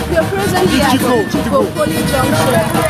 We are presently at Chico Poly Junction.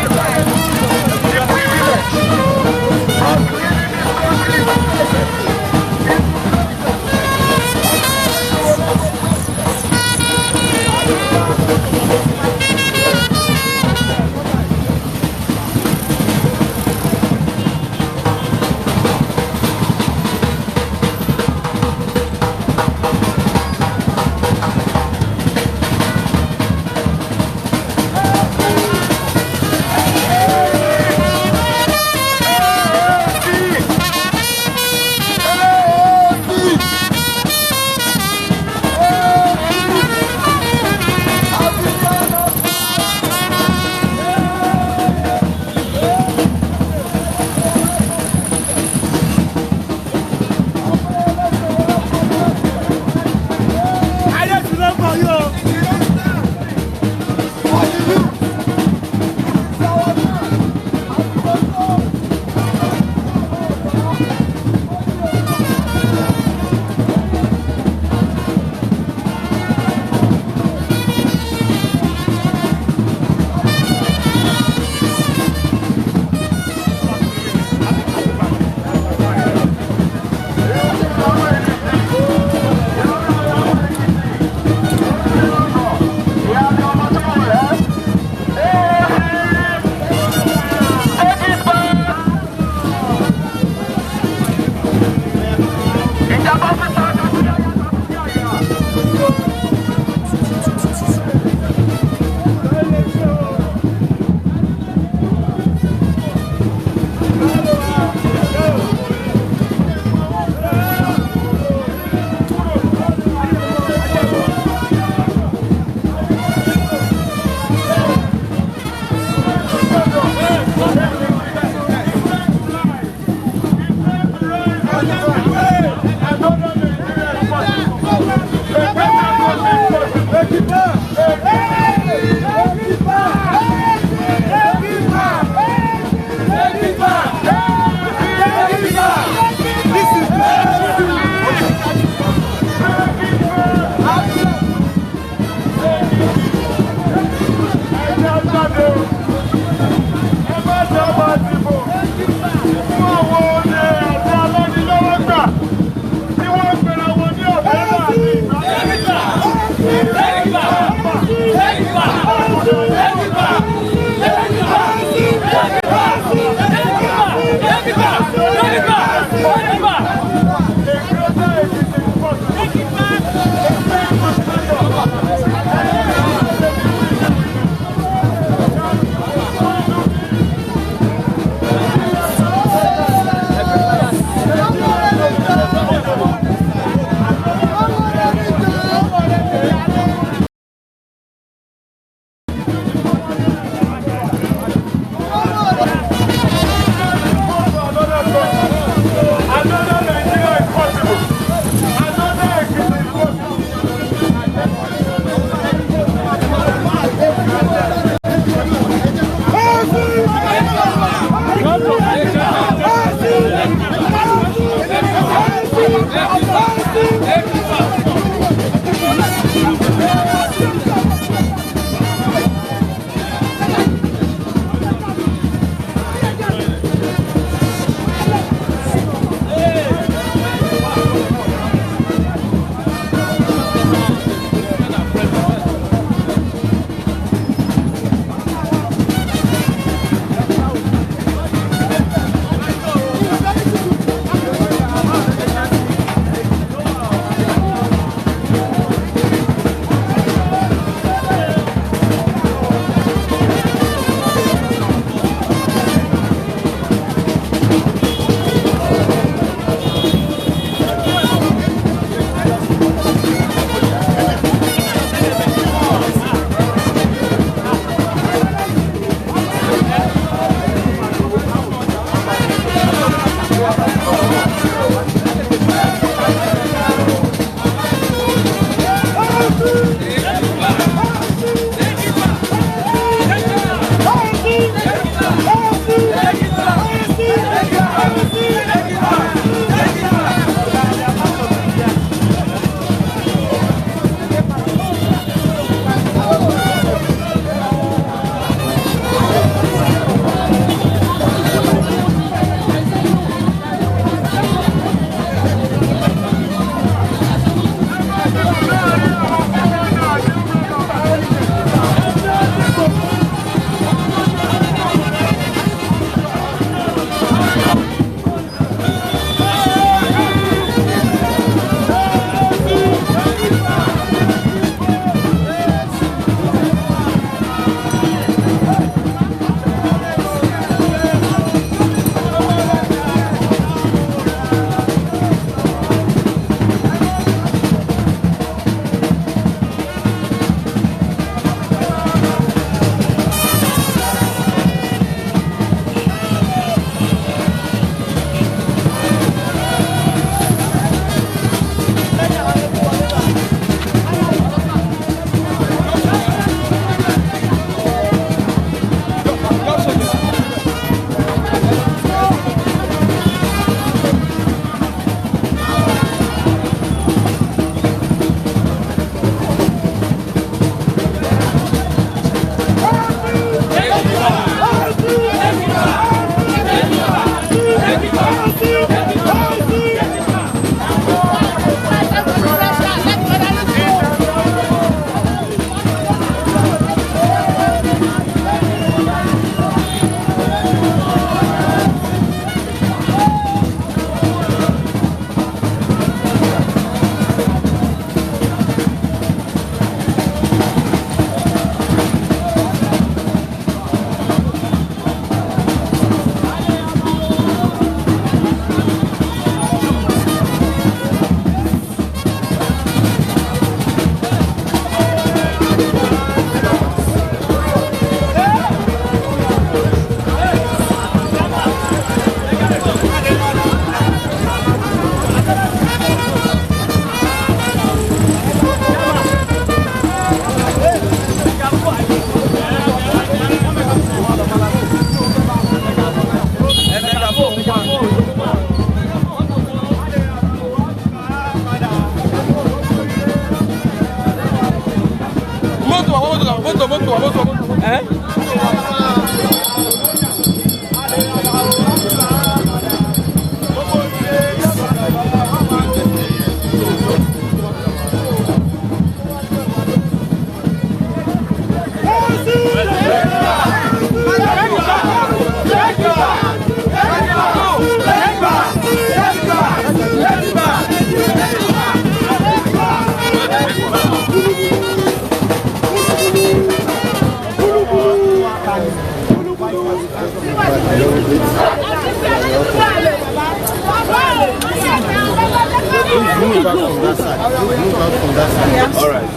Move out from that side. Move out from that side. All right.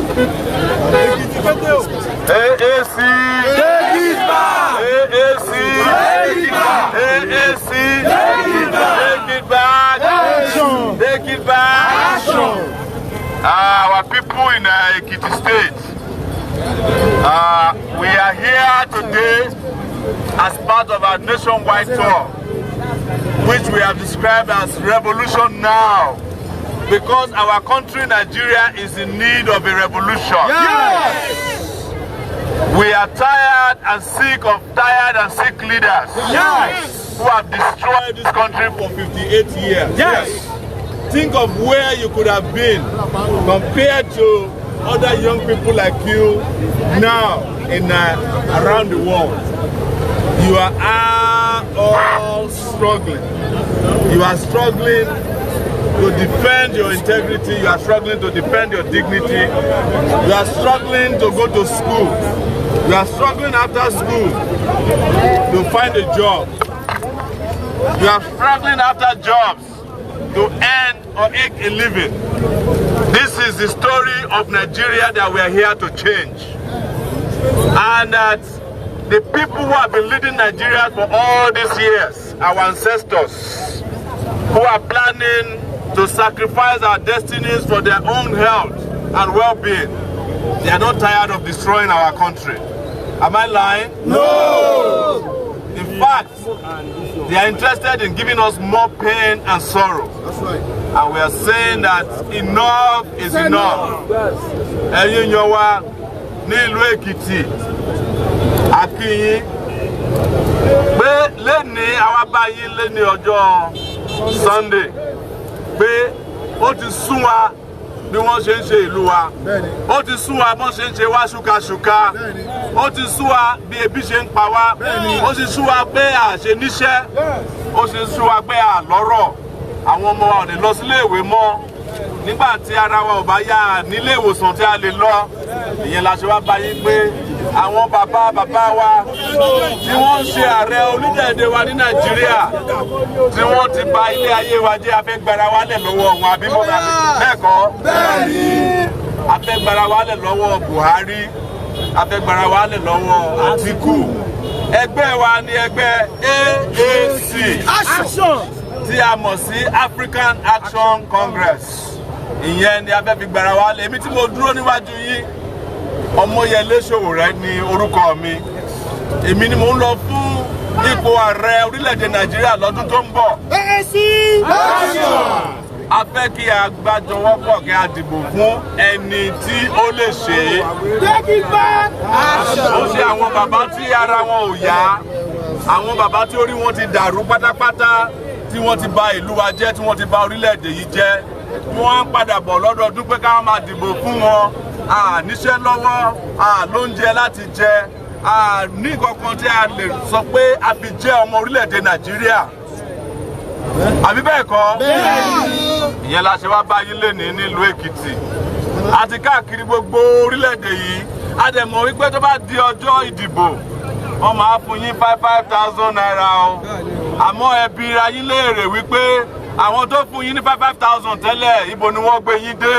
AAC. Take it back. AAC. Take it back. AAC. Take it back. Take it back. Action. Our people in Ekiti State, we are here today as part of our nationwide tour, which we have described as Revolution Now, because our country, Nigeria, is in need of a revolution. Yes. We are tired and sick leaders who have destroyed this country for 58 years. Yes. Think of where you could have been compared to other young people like you now in around the world. You are all struggling. You are struggling to defend your integrity. You are struggling to defend your dignity. You are struggling to go to school. You are struggling after school to find a job. You are struggling after jobs to earn or make a living. This is the story of Nigeria that we are here to change. And that the people who have been leading Nigeria for all these years, our ancestors, who are planning to sacrifice our destinies for their own health and well-being, they are not tired of destroying our country. Am I lying? No! In fact, they are interested in giving us more pain and sorrow. That's right. And we are saying that enough is enough. Ẹ̀yin yan wa ní ìlú Èkìtì, a kí yín pé lẹ́ni àwa bá yín lẹ́ni ọjọ́ Sunday pé ó ti sún wa bí wọ́n ṣe ń ṣe ìlú wa. Ó ti sún wa bí wọ́n ṣe ń ṣe wá ṣúkaṣúka. Ó ti sún wa bí ebi ṣe ń pa wá. Ó ti sún wa pé a ṣe níṣẹ́. Ó ti sún wa pé a lọ́rọ̀. Àwọn ọmọ wa ò lè lọ sílé ìwé mọ́. Nígbà tí ara wa ò bá yá nílé ìwòsàn tí a lè lọ. Ìyẹn la ṣe wá bá yín pé àwọn bàbá wa tí wọ́n ń ṣe ààrẹ orílẹ̀-èdè wa ní Nàìjíríà tí wọ́n ti bà ilé ayé wa jẹ́, a fẹ́ gbára wálẹ̀ lọ́wọ́ wọn, àbí mo bá bẹ́ẹ̀ kọ́? A fẹ́ gbára wálẹ̀ lọ́wọ́ Buhari, a fẹ́ gbára wálẹ̀ lọ́wọ́ Atiku. Ẹgbẹ́ wa ni ẹgbẹ́ AAC tí a mọ̀ sí African Action Congress. Ìyẹn ni a fẹ́ fi gbára wálẹ̀. Èmi tí mo dúró níwájú yín, Omoyele Sowore ni orúkọ mi. Èmi ni mo ń lọ fún ipò ààrẹ orílẹ̀-èdè Nàìjíríà lọ́dún tó ń bọ̀. A fẹ́ kí a gbájọwọ́pọ̀ kí a dìbò fún ẹni tí ó lè ṣe é. Ó ṣe àwọn bàbá tí ara wọn ò yá, àwọn bàbá tí orí wọn ti dàrú pátápátá, tí wọ́n ti bà ìlú wa jẹ́, tí wọ́n ti bà orílẹ̀-èdè yìí jẹ́. Wọ́n ń padà bọ̀ lọ́dọọdún pé káwọn máa dìbò fún wọn. A níṣẹ́ lọ́wọ́, a lóúnjẹ láti jẹ, a ní kankan tí a lè sọ pé a fi jẹ́ ọmọ orílẹ̀-èdè Nàìjíríà. Àbí bẹ́ẹ̀ kọ́? Ìyẹn la ṣe wá bá yín lénìí nílùú Èkìtì. Àti káàkiri gbogbo orílẹ̀-èdè yìí, a dẹ̀ mọ̀ wípé tó bá di ọjọ́ ìdìbò, wọ́n máa fún yín 5,000 naira o. Àmọ́ ẹ bi ra yín léèrè wípé àwọn tó fún yín ní 5,000 tẹ́lẹ̀, ibo ni wọ́n gbé yín dé?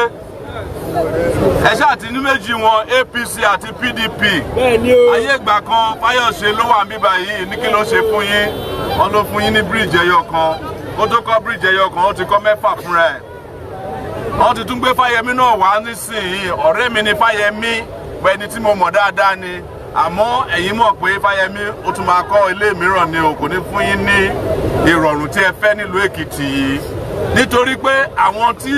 Ẹ ṣáà ti ní méjì wọn, APC àti PDP. Ayé ìgbà kan Fáyọ̀ṣe ló wà níbí báyìí, ní kí ló ṣe fún yín? Wọ́n ló fún yín ní bíríìjì ẹyọ kan. Kó tó kọ́ bíríìjì ẹyọ kan, ó ti kọ́ 6 fúnra ẹ̀. Wọ́n ti tún gbé Fáyẹmí náà wá nísìnyí. Ọ̀rẹ́ mi ni Fáyẹmí, ẹni tí mo mọ̀ dáadáa ni. Àmọ́ ẹ̀yin mọ̀ pé Fáyẹmí ó tún máa kọ́ ilé mìíràn ni o, kò ní fún yín ní ìrọ̀rùn tí ẹ fẹ́ nílùú Èkìtì yìí. Nítorí pé àwọn tí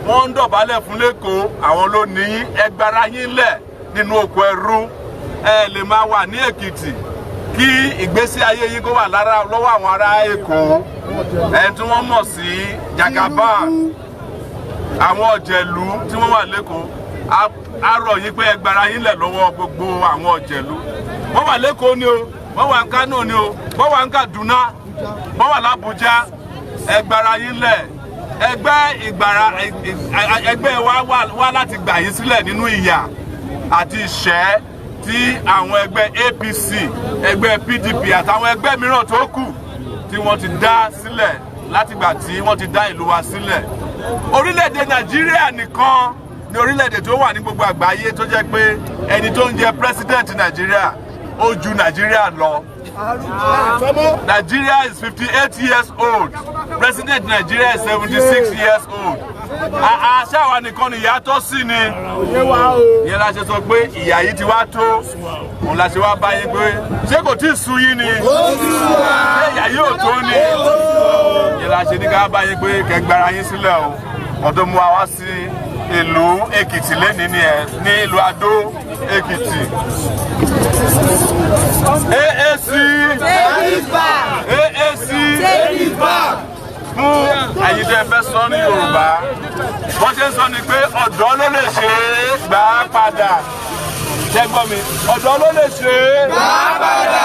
wọ́n ń dọ̀bálẹ̀ fún lẹ́kọ̀ọ́, àwọn ló ní ẹgbàra yín lẹ̀ nínú oko ẹrú. ẹ lè máa wà ní Èkìtì kí ìgbésí ayé yín kó wà lọ́wọ́ àwọn ará Èkó ẹni tí wọ́n mọ̀ sí Jagaban àwọn ọ̀jẹ̀lú tí wọ́n wà lẹ́kọ̀ọ́ á rọ̀ yín pé ẹ gbára yín lẹ̀ lọ́wọ́ gbogbo àwọn ọ̀jẹ̀lú wọ́n wà lẹ́kọ̀ọ́ ni o wọ́n wà ní Kánò ni o wọ́n wà ní Kaduna wọ́n wà l'Abuja ẹ gbára yín lẹ̀ ẹgbẹ́ wa wá láti gbà yín sílẹ̀ nínú ìyà àti ìṣẹ́ tí àwọn ẹgbẹ́ APC ẹgbẹ́ PDP àtàwọn ẹgbẹ́ mìíràn tó kù tí wọ́n ti dá sílẹ̀ látìgbà tí wọ́n ti dá ìlú wa sílẹ̀. Orílẹ̀-èdè Nàìjíríà nìkan ni orílẹ̀-èdè tó wà ní gbogbo àgbáyé tó jẹ́ pé ẹni tó ń jẹ president Nàìjíríà ó ju Nàìjíríà lọ. Nigeria is 58 years old. President Nigeria is 76 years old. Àṣàwà nìkan ni ìyà tó sí ni. Ìyẹn la ṣe sọ pé ìyà yìí ti wá tó. Òun la ṣe wá bá yín pé ṣé kò tí ì sú yín ni? Ṣé ìyà yìí ò tó ni? Ìyẹn la ṣe ní ká bá yín pé kẹgbàrá yín sílẹ̀ o. Ọ̀dọ́ mú wa wá sí ìlú Èkìtì lẹ́ni ní ìlú Adó Èkìtì. AAC fún ẹ̀yin tẹ́ fẹ́ sọ ní Yorùbá wọ́n ṣe ń sọ ni pé ọ̀dọ́ ló lè ṣe é gbà á padà ṣẹ́gbọ́n mi ọ̀dọ́ ló lè ṣe é gbà á padà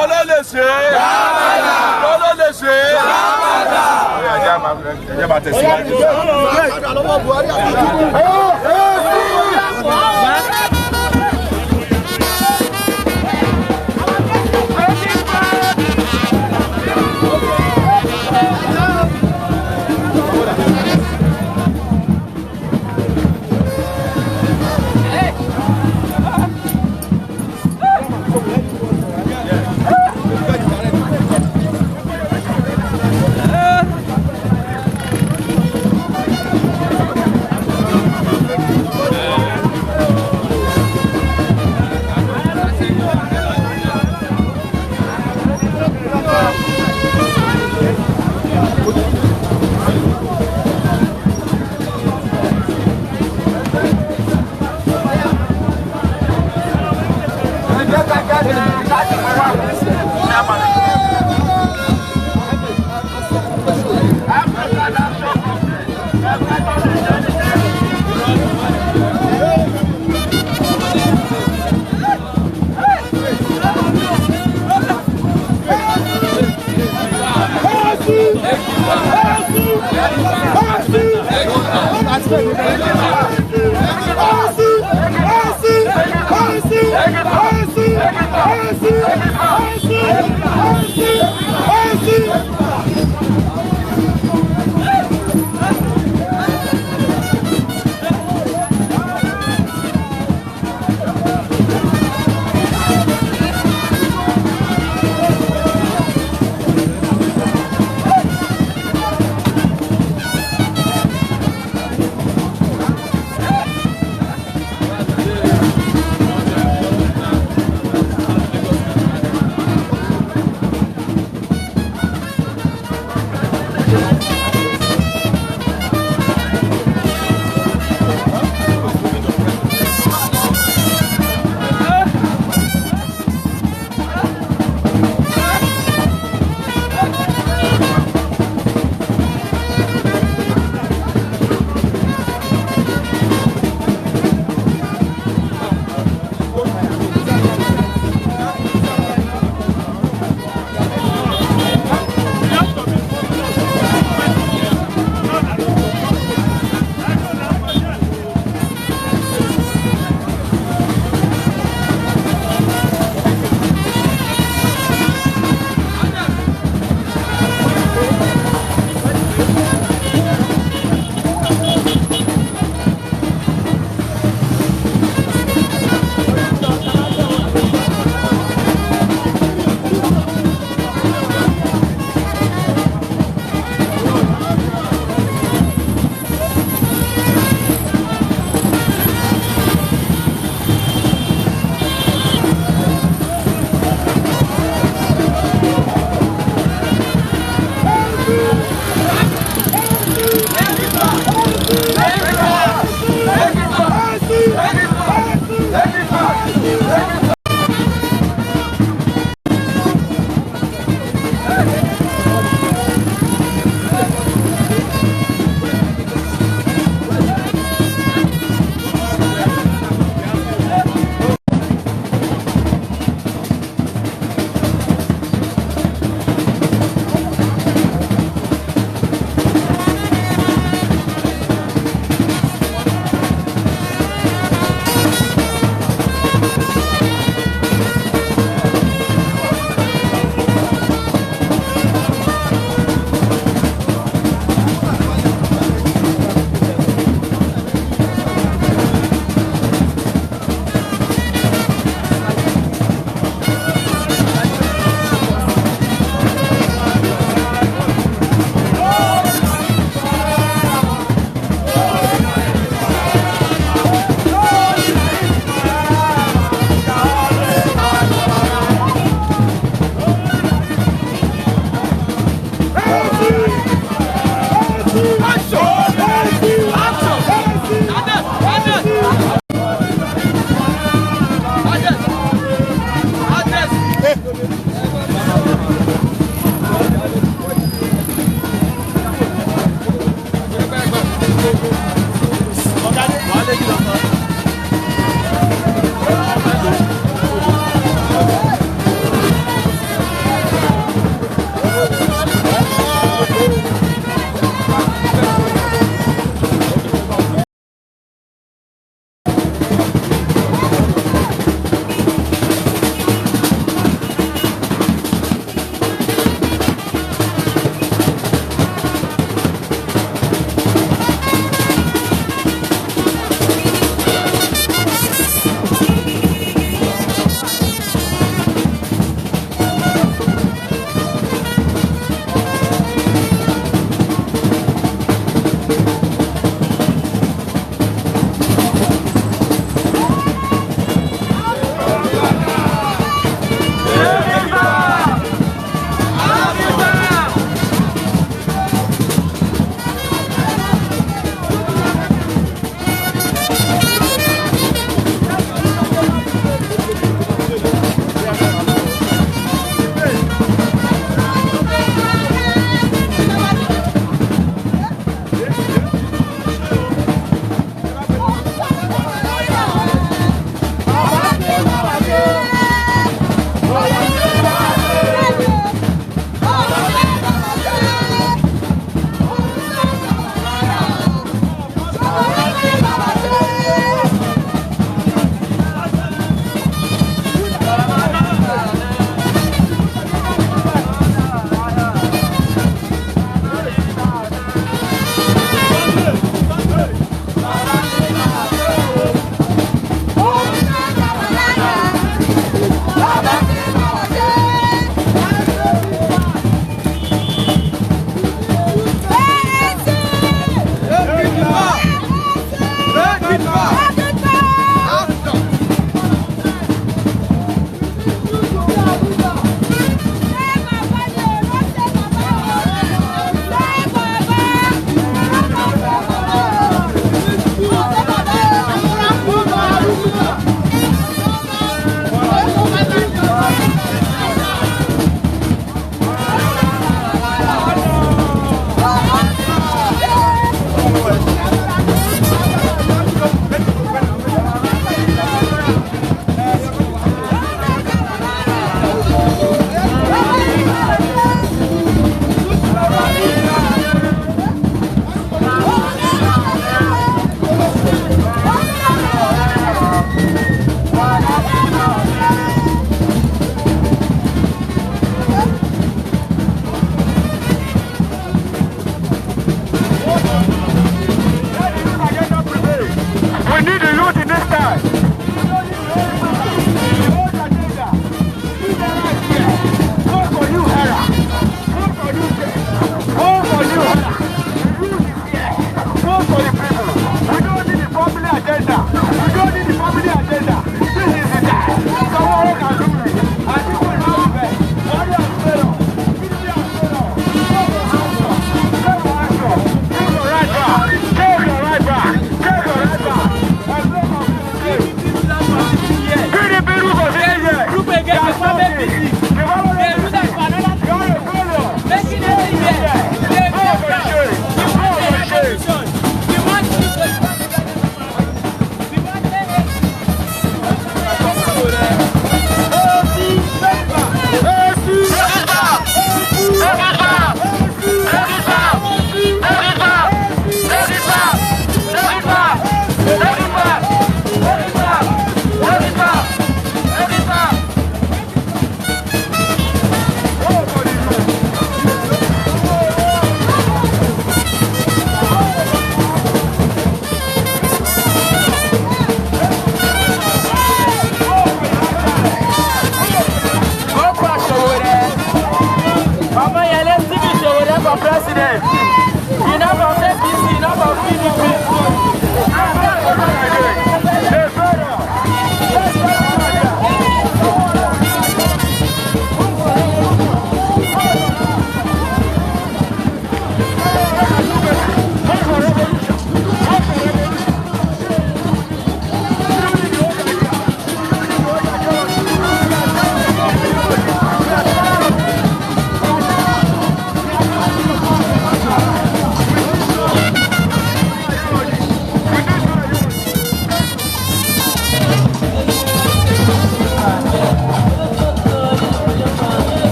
ọ̀dọ́ ló lè ṣe é gbà á padà ọ̀dọ́ ló lè ṣe é gbà á padà. ẹ̀jẹ̀ máa tẹ̀síwájú.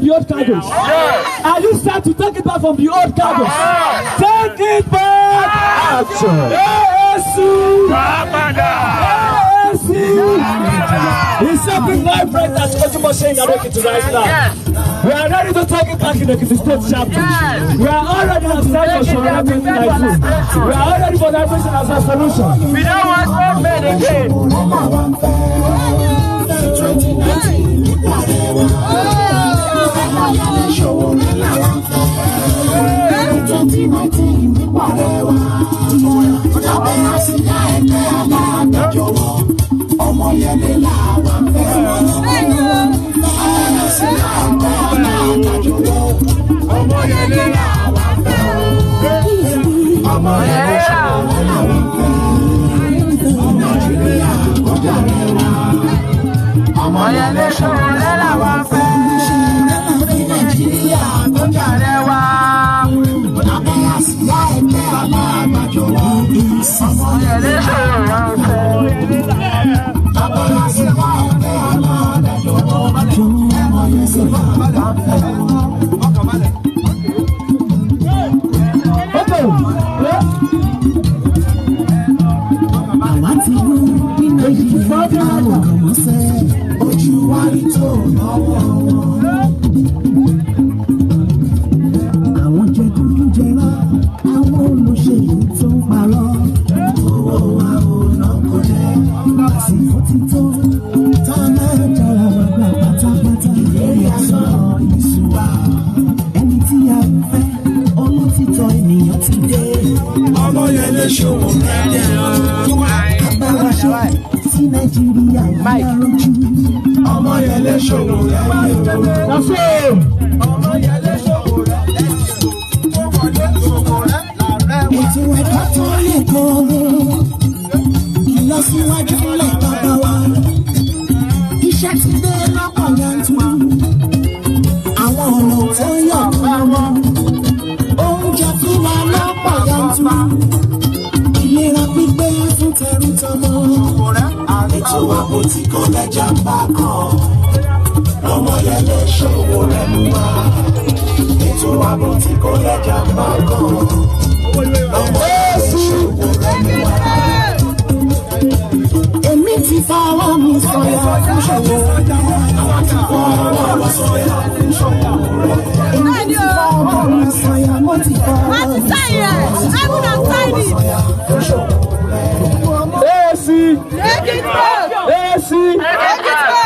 the old cargoes? Yes. Are you set to take it back from the old cargoes? Take it back! Action! AAC! It's a big life right that's Omoyele saying that Ekiti right now. We are ready to take it back in the Ekiti State chapter. We are already on side for Sowore 2019. We are already for everything as a solution. We don't want to make it again. Omoyele Sowore. Omoyele Sowore. That's it. Omoyele Sowore. Ètò ẹ̀kọ́ tó lè kóró, ìlọsíwájú lè bàbá wa. Iṣẹ́ ti dé lọ́pọ̀ yanturu, àwọn ọ̀rọ̀ tó yọ̀ lọ́wọ́. Oúnjẹ fún wa lọ́pọ̀ yanturu, ìlera pípé fún tẹrú tọmọ. Ètò ààbò tí kò lẹ́jà ń bá kan, Omoyele Sowore mú wá. Ètò ààbò tí kò lẹ́jà ń bá kan, Omoyele Sowore mú wá. Èmi ti fọwọ́ mi sọ̀yà fún Sowore. Àwọn ti fọwọ́ mi sọ̀yà fún Sowore. Èmi ti fọwọ́ mi sọ̀yà, mo ti fọwọ́ mi sọ̀yà fún Sowore. AAC! Take it back! AAC!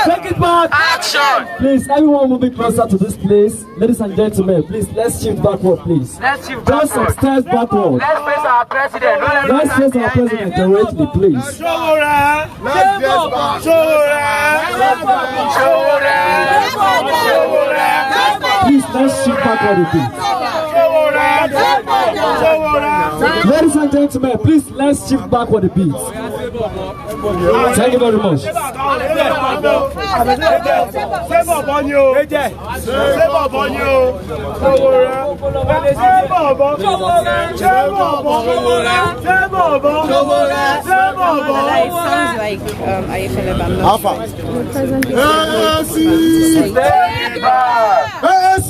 Take it back! Action! Please, everyone moving closer to this place. Ladies and gentlemen, please, let's shift backward, please. Let's shift Just some backward. steps backward. Let's face our president. Let's face our president directly, please. Sowore! Please, let's shift backward a bit. Ladies and gentlemen, please, let's shift backward a bit. Thank you very much. It sounds like Ayefele Bamba. Alpha. AAC. Take it back! AAC.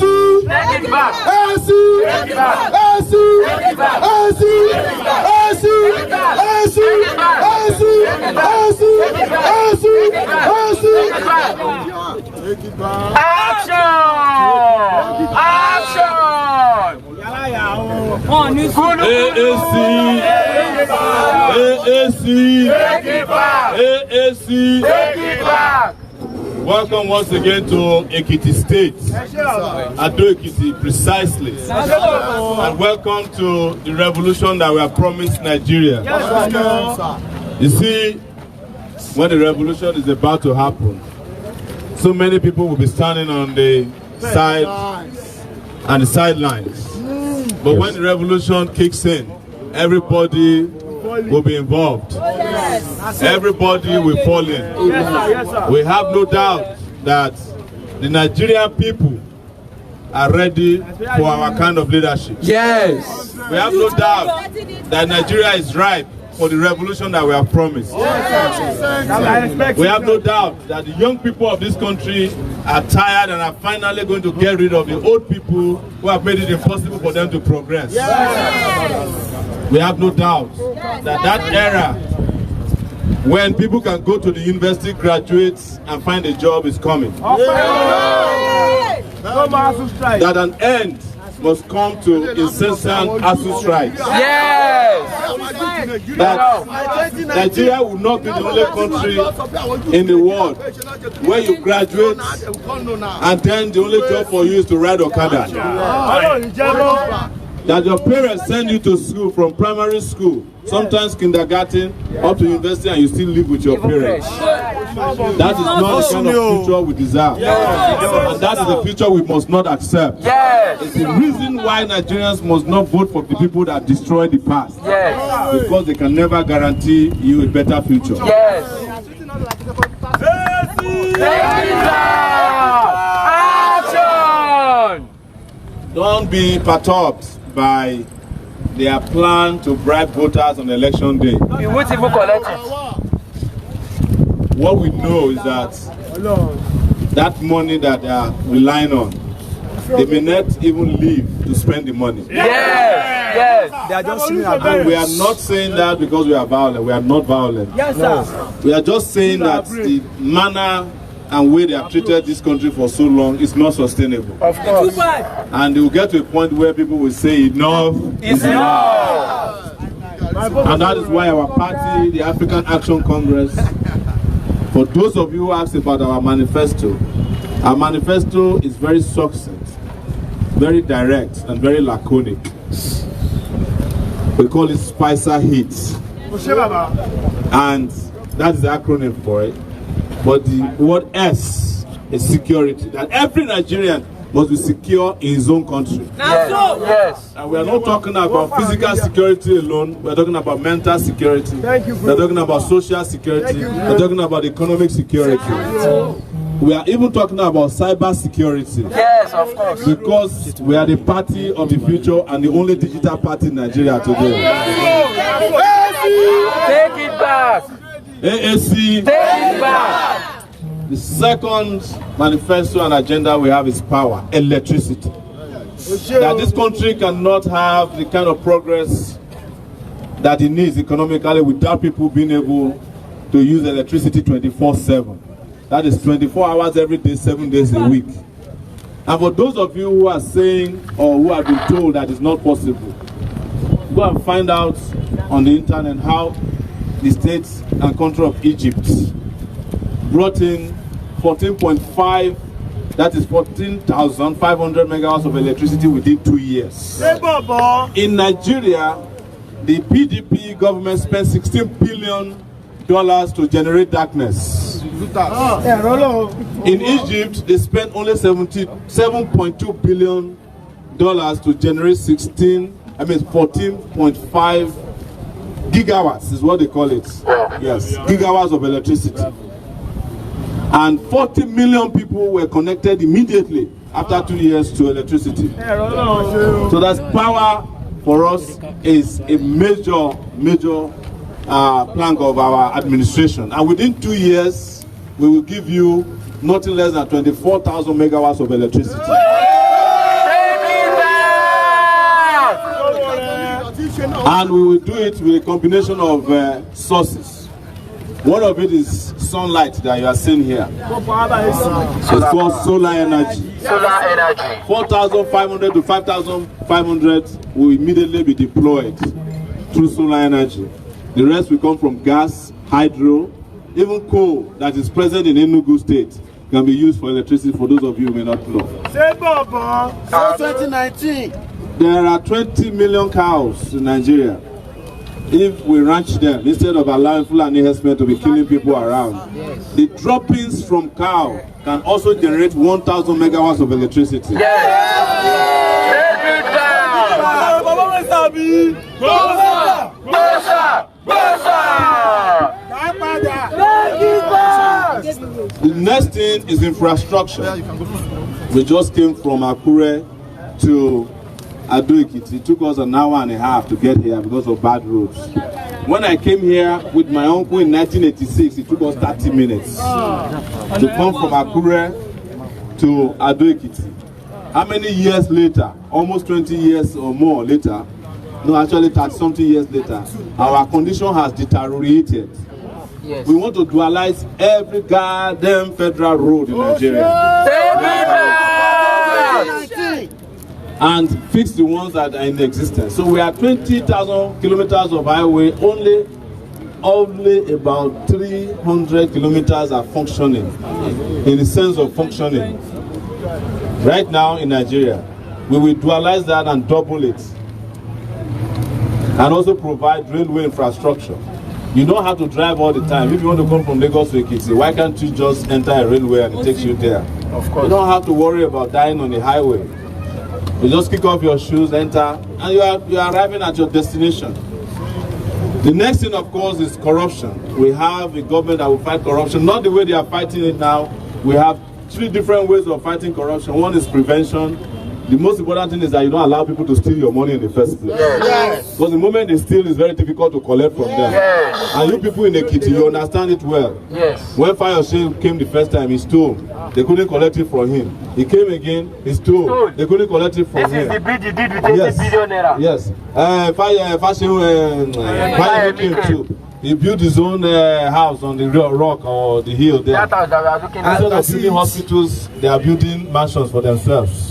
Take it back! AAC. Take it back! AAC. Take it back! AAC. AAC. AAC. AAC. AAC. AAC. Take it back. Action! Action! AAC. AAC. Take it back! AAC. Take it back! Welcome once again to Ekiti State, Ado Ekiti precisely, and welcome to the revolution that we have promised Nigeria. You see, when the revolution is about to happen, so many people will be standing on the side and the sidelines. But when the revolution kicks in, everybody will be involved. Everybody will fall in. We have no doubt that the Nigerian people are ready for our kind of leadership. Yes. We have no doubt that Nigeria is ripe for the revolution that we have promised. We have no doubt that the young people of this country are tired and are finally going to get rid of the old people who have made it impossible for them to progress. We have no doubt that that era when people can go to the university, graduate and find a job is coming. That an end must come to incessant ASU strikes. Yes! That Nigeria will not be the only country in the world where you graduate and then the only job for you is to ride Okada. That your parents send you to school from primary school, sometimes kindergarten, up to university, and you still live with your parents. That is not the kind of future we deserve. And that is the future we must not accept. It's the reason why Nigerians must not vote for the people that destroy the past. Because they can never guarantee you a better future. Action! Don't be perturbed by their plan to bribe voters on election day. We won't even collect it. What we know is that that money that they are relying on, they may not even live to spend the money. Yes! They are just sitting And we are not saying that because we are violent. We are not violent. Yes, sir. We are just saying that the manner and way they have treated this country for so long is not sustainable. Of course. And they will get to a point where people will say enough is enough. And that is why our party, the African Action Congress, for those of you who asked about our manifesto is very succinct, very direct, and very laconic. We call it Spicer Hits. And that is the acronym for it. But the word S is security. That every Nigerian must be secure in his own country. Yes. And we are not talking about physical security alone. We are talking about mental security. We are talking about social security. We are talking about economic security. We are even talking about cyber security. Yes, of course. Because we are the party of the future and the only digital party in Nigeria today. Take it back. AAC. Take it back. The second manifesto and agenda we have is power, electricity. That this country cannot have the kind of progress that it needs economically without people being able to use electricity 24/7. That is 24 hours every day, 7 days a week. And for those of you who are saying or who have been told that it's not possible, go and find out on the internet how the state and country of Egypt brought in 14.5, that is 14,500 megawatts of electricity within 2 years. In Nigeria, the PDP government spent $16 billion to generate darkness. In Egypt, they spent only $7.2 billion to generate 14.5 gigawatts is what they call it. Yes, gigawatts of electricity. And 40 million people were connected immediately after 2 years to electricity. So that's power for us is a major plank of our administration. And within 2 years, we will give you nothing less than 24,000 megawatts of electricity. And we will do it with a combination of sources. One of it is sunlight that you are seeing here. It's called solar energy. 4,500 to 5,500 will immediately be deployed through solar energy. The rest will come from gas, hydro, even coal that is present in Enugu State can be used for electricity for those of you who may not know. 2019. There are 20 million cows in Nigeria. If we ranch them, instead of allowing Fulani herdsmen to be killing people around, the droppings from cow can also generate 1,000 megawatts of electricity. The next thing is infrastructure. We just came from Akure to Ekiti. It took us an hour and a half to get here because of bad roads. When I came here with my uncle in 1986, it took us 30 minutes to come from Akure to Ado Ekiti. How many years later, almost 20 years or more later, no, actually 30-something years later, our condition has deteriorated. Yes. We want to dualize every goddamn federal road in Nigeria. And fix the ones that are in existence. So we have 20,000 kilometers of highway, only about 300 kilometers are functioning, in the sense of functioning. Right now in Nigeria, we will dualize that and double it. And also provide railway infrastructure. You don't have to drive all the time. If you want to come from Lagos to Ekiti, why can't you just enter a railway and it takes you there? Of course. You don't have to worry about dying on the highway. You just kick off your shoes, enter, and you are arriving at your destination. The next thing, of course, is corruption. We have a government that will fight corruption, not the way they are fighting it now. We have 3 different ways of fighting corruption. One is prevention. The most important thing is that you don't allow people to steal your money in the first place. Yes. Because the moment they steal, it's very difficult to collect from them. Yes. And you people in Ekiti, you understand it well. Yes. When Fayose came the first time, he stole. They couldn't collect it from him. He came again, he stole. They couldn't collect it from him. This is the bid he did with 80 billion naira. Yes. Fayose came too. He built his own house on the rock or the hill there. Instead of building hospitals, they are building mansions for themselves.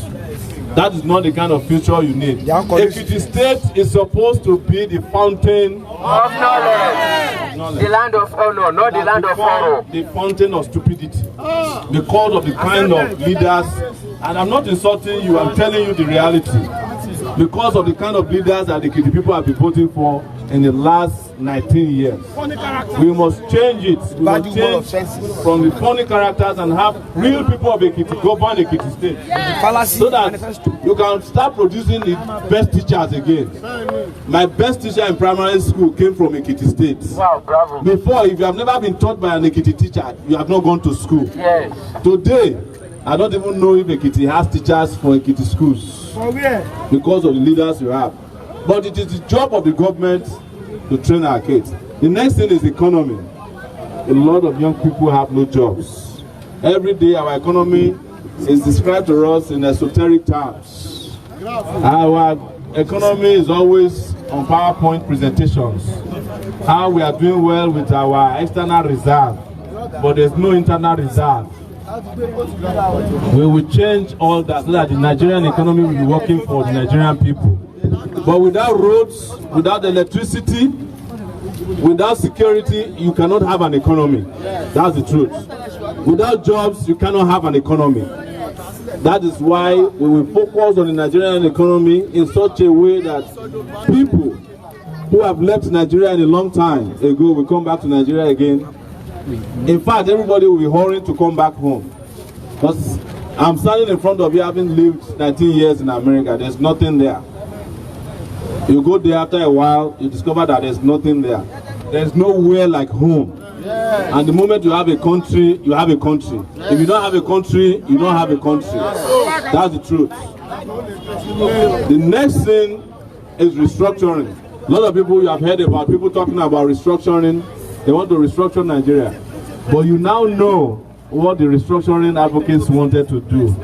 That is not the kind of future you need. Ekiti State is supposed to be the fountain of knowledge. The land of honor, not the land of sorrow. The fountain of stupidity. Because of the kind of leaders, and I'm not insulting you, I'm telling you the reality. Because of the kind of leaders that the Ekiti people have been voting for in the last 19 years. We must change it. We must change from the funny characters and have real people of Ekiti govern Ekiti State. So that you can start producing the best teachers again. My best teacher in primary school came from Ekiti State. Wow, bravo. Before, if you have never been taught by an Ekiti teacher, you have not gone to school. Yes. Today, I don't even know if Ekiti has teachers for Ekiti schools. Because of the leaders you have. But it is the job of the government to train our kids. The next thing is the economy. A lot of young people have no jobs. Every day our economy is described to us in esoteric terms. Our economy is always on PowerPoint presentations. How we are doing well with our external reserve, but there's no internal reserve. We will change all that so that the Nigerian economy will be working for the Nigerian people. But without roads, without electricity, without security, you cannot have an economy. That's the truth. Without jobs, you cannot have an economy. That is why we will focus on the Nigerian economy in such a way that people who have left Nigeria in a long time ago will come back to Nigeria again. In fact, everybody will be hurrying to come back home. Because I'm standing in front of you having lived 19 years in America. There's nothing there. You go there after a while, you discover that there's nothing there. There's nowhere like home. Yeah. And the moment you have a country, you have a country. If you don't have a country, you don't have a country. That's the truth. The next thing is restructuring. A lot of people, you have heard about people talking about restructuring. They want to restructure Nigeria. But you now know what the restructuring advocates wanted to do.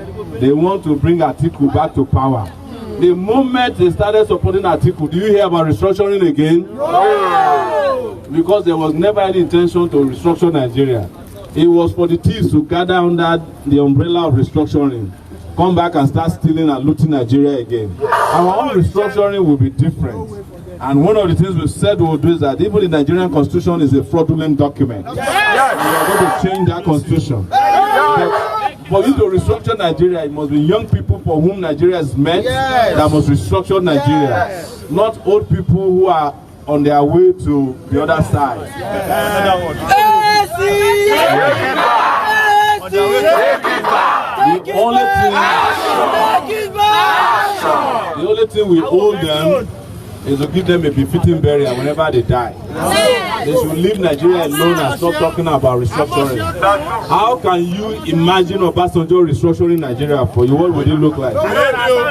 They want to bring Atiku back to power. The moment they started supporting Atiku, do you hear about restructuring again? No! Because there was never any intention to restructure Nigeria. It was for the thieves to gather under the umbrella of restructuring, come back and start stealing and looting Nigeria again. Our own restructuring will be different. And one of the things we said we'll do is that even the Nigerian constitution is a fraudulent document. We are going to change that constitution. For you to restructure Nigeria, it must be young people for whom Nigeria is meant that must restructure Nigeria. Not old people who are on their way to the other side. The only thing we owe them is to give them a befitting burial whenever they die. They should leave Nigeria alone and stop talking about restructuring. How can you imagine Obasanjo restructuring Nigeria for you? What would it look like?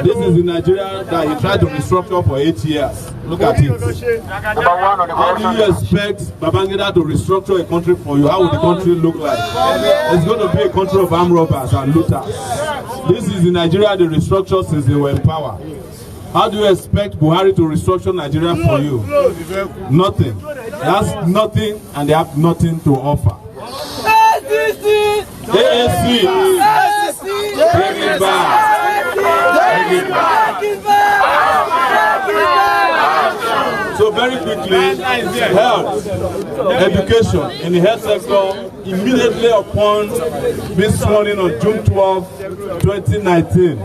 This is the Nigeria that he tried to restructure for 8 years. Look at it. How do you expect Babangida to restructure a country for you? How would the country look like? It's going to be a country of armed robbers and looters. This is the Nigeria they restructured since they were in power. How do you expect Buhari to restructure Nigeria for you? Nothing. They have nothing and they have nothing to offer. AAC! Bring it back! Bring it back! So very quickly, health, education in the health sector, immediately upon being sworn in on June 12, 2019,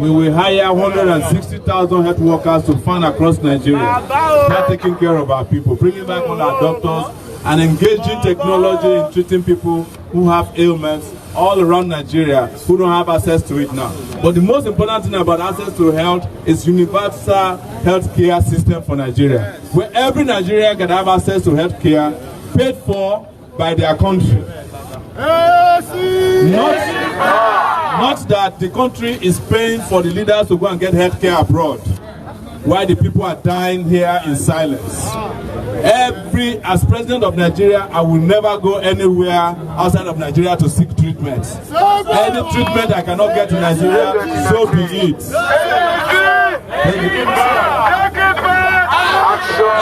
we will hire 160,000 health workers to fund across Nigeria. Start taking care of our people, bringing back all our doctors, and engaging technology in treating people who have ailments all around Nigeria who don't have access to it now. But the most important thing about access to health is universal health care system for Nigeria, where every Nigerian can have access to health care paid for by their country. Not that the country is paying for the leaders to go and get health care abroad, while the people are dying here in silence. As president of Nigeria, I will never go anywhere outside of Nigeria to seek treatment. Any treatment I cannot get in Nigeria, so be it.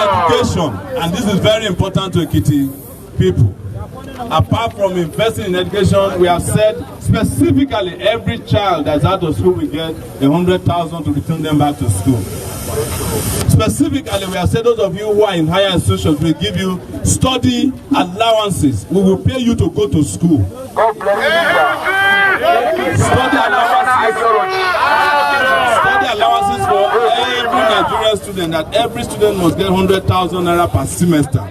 Education, and this is very important to Ekiti people. Apart from investing in education, we have said specifically every child that's out of school will get 100,000 to return them back to school. Specifically, we have said those of you who are in higher institutions will give you study allowances. We will pay you to go to school. Study allowances for every Nigerian student, that every student must get 100,000 naira per semester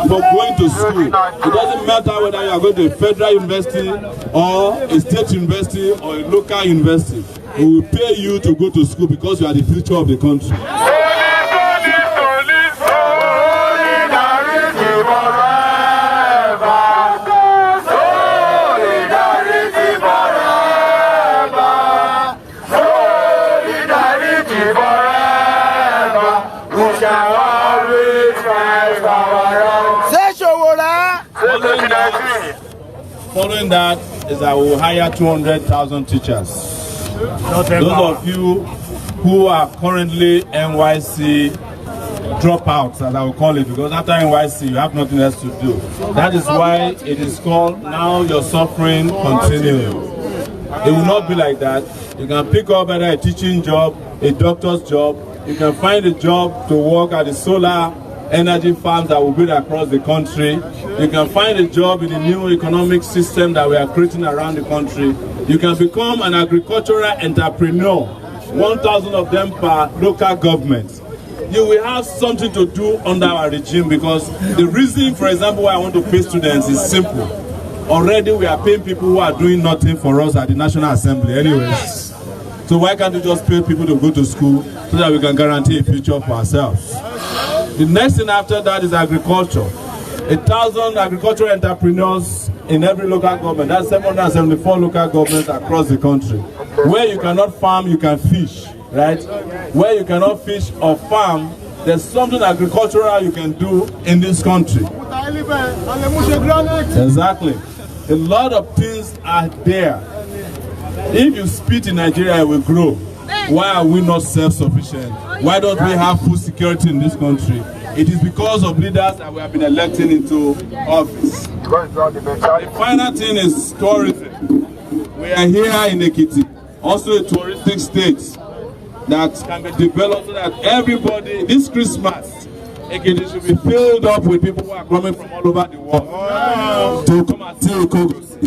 for going to school. It doesn't matter whether you are going to a federal university or a state university or a local university. We will pay you to go to school because you are the future of the country. Following that is that we will hire 200,000 teachers. Those of you who are currently NYC dropouts, as I will call it, because after NYC you have nothing else to do. That is why it is called Now Your Suffering Continues. It will not be like that. You can pick up either a teaching job, a doctor's job. You can find a job to work at the solar energy farms that will build across the country. You can find a job in the new economic system that we are creating around the country. You can become an agricultural entrepreneur, 1,000 of them per local government. You will have something to do under our regime, because the reason, for example, why I want to pay students is simple. Already we are paying people who are doing nothing for us at the National Assembly anyways. So why can't we just pay people to go to school so that we can guarantee a future for ourselves? The next thing after that is agriculture. 1,000 agricultural entrepreneurs in every local government. That's 774 local governments across the country. Where you cannot farm, you can fish, right? Where you cannot fish or farm, there's something agricultural you can do in this country. Exactly. A lot of things are there. If you spit in Nigeria, it will grow. Why are we not self-sufficient? Why don't we have food security in this country? It is because of leaders that we have been electing into office. The final thing is tourism. We are here in Ekiti, also a touristic state that can be developed so that everybody, this Christmas, Ekiti should be filled up with people who are coming from all over the world to come and see Okogosi.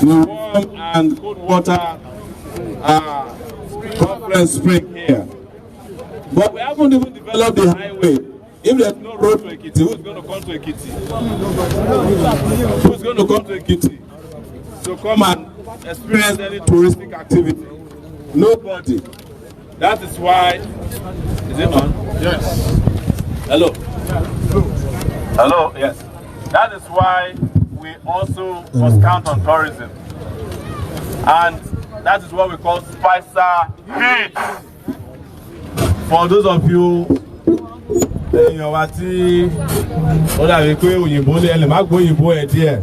The warm and cold water conference spring here. But we haven't even developed the highway. If there's no road to Ekiti, who's going to come to Ekiti? Who's going to come to Ekiti to come and experience any touristic activity? Nobody. That is why. Is it on? Yes. Hello. Hello. Yes. That is why we also must count on tourism, and that is what we call Spicer hits. For those of you, èèyàn wa tí ó dàbí pé òyìnbó lè má gbọ́ òyìnbó ẹ̀ díẹ̀.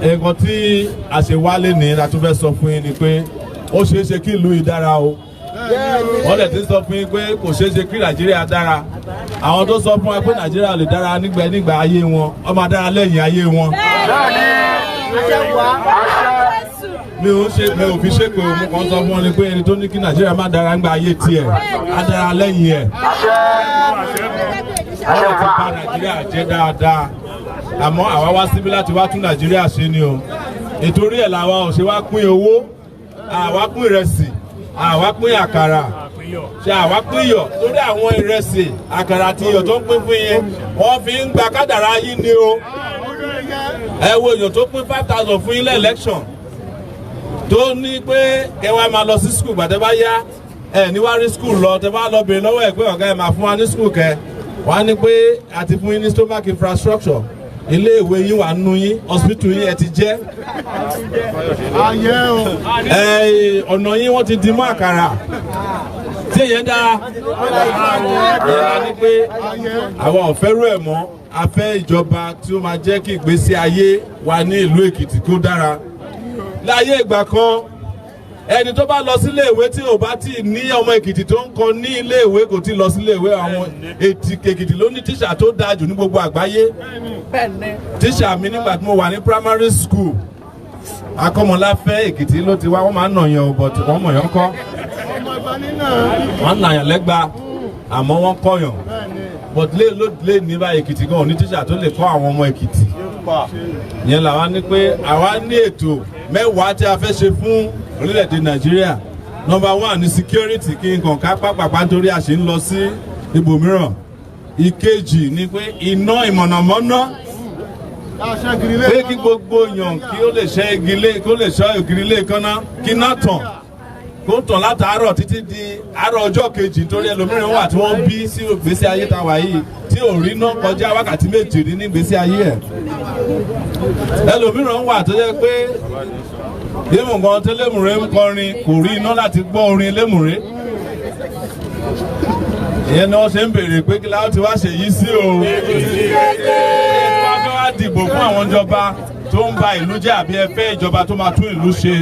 Nǹkan tí a ṣe wálé ní la tún fẹ́ sọ fún yín ni pé ó ṣeé ṣe kí ìlú yìí dára o. Wọ́n lè ti sọ fún yín pé kò ṣeé ṣe kí Nàìjíríà dára. Àwọn tó sọ fún wa pé Nàìjíríà lè dára nígbà ayé wọn, ó máa dára lẹ́yìn ayé wọn. Mi ò fi ṣépè òun kan sọ fún wọn ni pé ẹni tó ní kí Nàìjíríà má dára nígbà ayé tiẹ̀ á dára lẹ́yìn ẹ̀. Wọ́n ti bà Nàìjíríà jẹ́ dáadáa. Àmọ́ àwa wá síbí láti wá tún Nàìjíríà ṣe ni o. Ìtorí ẹ̀ làwa ò ṣe wá pín owó, àwa pín ìrẹsì, àwa pín àkàrà, ṣe àwa pín iyọ̀. Torí àwọn ìrẹsì, àkàrà àti iyọ̀ tó ń pín fún yín, wọ́n fi ń gba kádàrá yín ni o. Ẹ wo èèyàn tó pín 5,000 fún yín lẹ́lẹ́kṣọ̀n tó ní pé kẹwàá máa lọ sí skul gbàtẹ́ bá yá ẹ níwárí skul lọ tẹ bá lọ bèrè lọ́wọ́ ẹ̀ pé ọ̀gá ẹ̀ máa fún wa ní skul kẹ wọ́n á ní pé àti fún yín ní stomach infrastructure ilé ìwé yín wà nínú yín hospital yín ẹ ti jẹ́ ọ̀nà yín wọ́n ti di mọ́ àkàrà tí èyàn dáa ẹ̀ ní pé àwọn ọ̀fẹ́rú ẹ̀ mọ́ a fẹ́ ìjọba tí ó máa jẹ́ kí ìgbésí ayé wa ní ìlú Èkìtì kó dára. Láyé ìgbà kan ẹni tó bá lọ sílé ìwé tí ò bá tí ní ọmọ Èkìtì tó ń kọ ní ilé ìwé kò tí lọ sílé ìwé. Àwọn Èkìtì ló ní tíṣà tó dáa jù ní gbogbo àgbáyé. Tíṣà mi nígbà tí mo wà ní primary school Akọ́mọláfẹ́ Èkìtì ló ti wá. Wọ́n máa ń nàyàn ò bọ̀tì wọ́n mọ̀ yàn kọ́. Wọ́n ń nàyàn lẹ́gba àmọ́ wọ́n kọ́yàn. But lé ní báyìí Èkìtì gan ní tíṣà tó lè kọ́ àwọn ọmọ Èkìtì. Yẹn làwa ní pé àwa ní ètò mẹ́wàá tí a fẹ́ ṣe fún orílẹ̀-èdè Nàìjíríà. Number 1 ní security kí n kàn ká pàpàpà nítorí a ṣe ń lọ sí ibòmíràn. Ìkejì ni pé iná ìmọ̀nàmọ́ná pé kí gbogbo èèyàn kí ó lè ṣe igi kó lè ṣọ́ ògiri ilé kaná kí iná tàn kó tàn látàárọ̀ títí di àárọ̀ ọjọ́ kejì nítorí ẹlòmíràn wà tí wọ́n bí sí ìgbésí ayé tàwa yìí tí ò rí iná kọjá wákàtí méje ní ìgbésí ayé ẹ̀. Ẹlòmíràn wà tó jẹ́ pé Lémùrè tó Lémùrè ń kọrin kò rí iná láti gbọ́ orin Lémùrè. Ìyẹn ni wọ́n ṣe ń béèrè pé kí láwọn ti wá ṣe yìí sí o. Wọ́n fẹ́ wá dìbò fún àwọn ìjọba tó ń ba ìlú jẹ́ àbí ẹ fẹ́ ìjọba tó máa tún ìlú ṣe.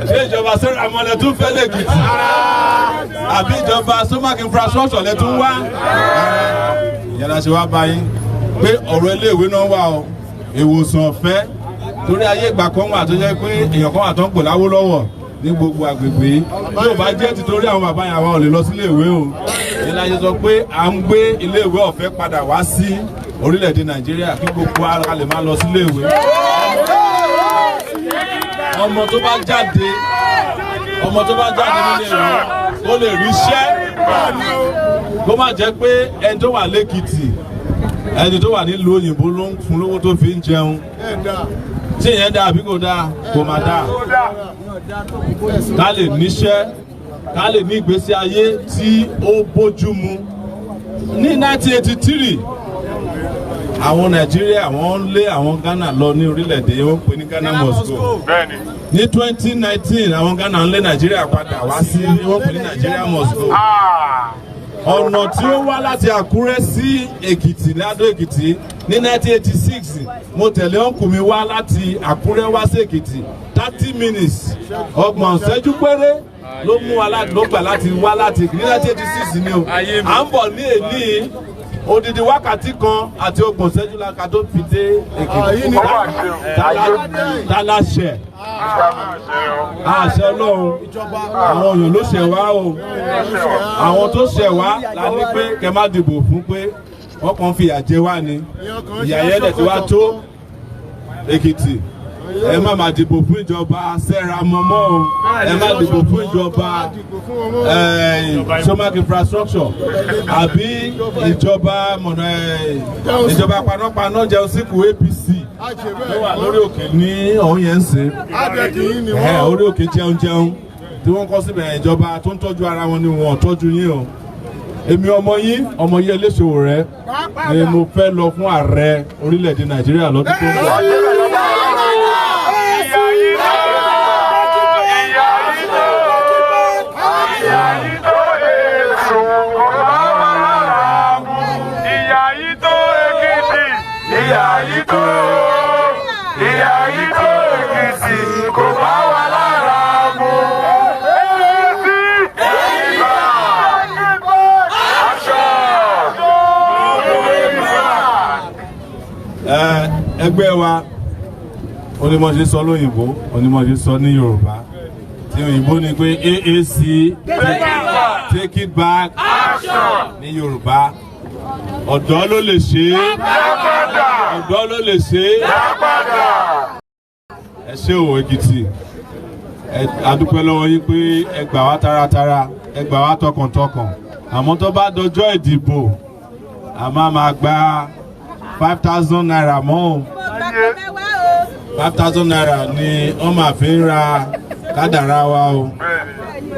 Ṣé ìjọba Sẹ́ràmọ́lẹ̀ tún fẹ́ l'Èkìtì? Àbí ìjọba stomach infrastructure lẹ tún wá? Ìyẹn la ṣe wá bá yín pé ọ̀rọ̀ iléèwé náà wà o, ìwòsàn ọ̀fẹ́ torí ayé ìgbà kan wà tó jẹ́ pé èèyàn kan wà tó ń pè l'Awólọ́wọ̀ ní gbogbo àgbègbè yóò bá jẹ́ títorí àwọn bàbá yẹn àwọn ò lè lọ sílé ìwé o. Ìyẹn la ṣe sọ pé à ń gbé iléèwé ọ̀fẹ́ padà wá sí orílẹ̀-èdè Nàìjíríà kí gbogbo ara lè máa lọ sílé ìwé. Ọmọ tó bá jáde nílé ìwé ó lè ríṣẹ́ kó má jẹ́ pé ẹni tó wà l'Èkìtì ẹni tó wà nílùú òyìnbó ló ń fún lówó tó fi ń jẹun. Tí ìyẹn dáa àbí kò dáa kò má dáa. Ká lè níṣẹ́ ká lè ní ìgbésí ayé tí ó bójú mu. Ní 1983 àwọn Nàìjíríà wọ́n lé àwọn Ghana lọ ní orílẹ̀-èdè wọ́n pè ní Ghana must go. Ní 2019 àwọn Ghana ń lé Nàìjíríà padà wá sí wọ́n pè ní Nigeria must go. Ọ̀nà tí ó wá láti Àkúrẹ́ sí Èkìtì ládó Èkìtì ní 1986 mo tẹ̀lé ọ̀nkù mi wá láti Àkúrẹ́ wá sí Èkìtì 30 minutes ọgbọ̀n ìṣẹ́jú péré ló mú wa ló gbà láti wá láti ní 1986 ni o. À ń bọ̀ ní èní odidi wákàtí kan àti ọgbọ̀n ìṣẹ́jú láka tó fi dé Èkìtì. Tálàṣẹ àṣẹ Ọlọ́run àwọn èèyàn ló ṣẹ̀ wá o. Àwọn tó ṣẹ̀ wá la ní pé kẹ má dìbò fún pé wọ́n kàn fi ìyà jẹ wá ni. Ìyà yẹn dẹ̀ ti wá tó Èkìtì. Ẹ má máa dìbò fún ìjọba Sẹ́ràmọ́mọ́ o. Ẹ má dìbò fún ìjọba stomach infrastructure àbí ìjọba panápaná jẹun síkù APC ló wà lórí òkè ní ọ̀hún yẹn ń sìn. Orí òkè jẹun tí wọ́n kọ́ síbẹ̀ ìjọba tó ń tọ́jú ara wọn ni wọ́n tọ́jú yín o. Èmi ọmọ yín Omoyele Sowore ni mo fẹ́ lọ fún ààrẹ orílẹ̀-èdè Nàìjíríà lọ́dún tó ń bọ̀. Ẹgbẹ́ wa onímọ̀ṣe sọ lóyìnbó onímọ̀ṣe sọ ní Yorùbá tí òyìnbó ni pé AAC take it back ní Yorùbá ọ̀dọ́ ló lè ṣe ọ̀dọ́ ló lè ṣe ẹ ṣé o Èkìtì a dúpẹ́ lọ́wọ́ yín pé ẹ gbà wá taratara ẹ gbà wá tọkàntọkàn àmọ́ tó bá dọjọ́ ìdìbò a máa gba 5,000 naira mọ́ 5,000 naira ni wọ́n máa fi ń ra kádàrá wa o.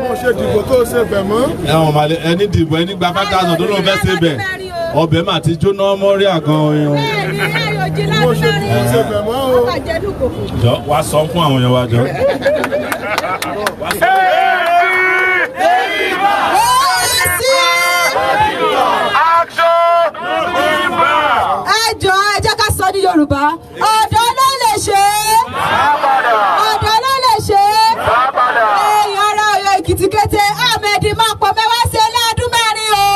Mo ṣe dìbò tó ṣe bẹ̀ mọ́. Ẹ̀wọ̀n màlẹ́ ẹni dìbò ẹni gba 5,000 tó lóun fẹ́ ṣe bẹ̀ ọbẹ̀ mà ti jóná mọ́rí àgàn oyin. Mo ṣe dìbò ṣe bẹ̀ mọ́ o. Jọ wá sọ fún àwọn èèyàn wa jọ. Yorùbá ọ̀dọ́ ló lè ṣe ọ̀dọ́ ló lè ṣe èèyàn ara Ọ̀yọ́ Èkìtì kété Ahmed máa pọ̀ mẹ́wàá sí ẹlẹ́dún mẹ́rin o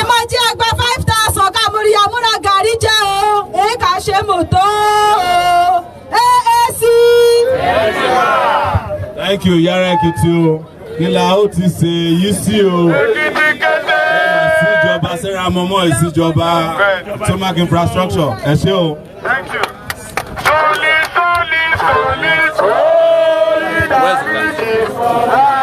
ìmọ̀jí àgbà 5,000 kàmúrí àmúra gàrí jẹ́ o èyí kà ṣe mọ́tò AAC. Thank you Yàrá Èkìtì o nílà ó ti ṣe yìí sí o. Ìjọba Sarah Mọ́mọ́ ìsíjọba Tomac infrastructure ẹ ṣé o. Thank you. Solidarity.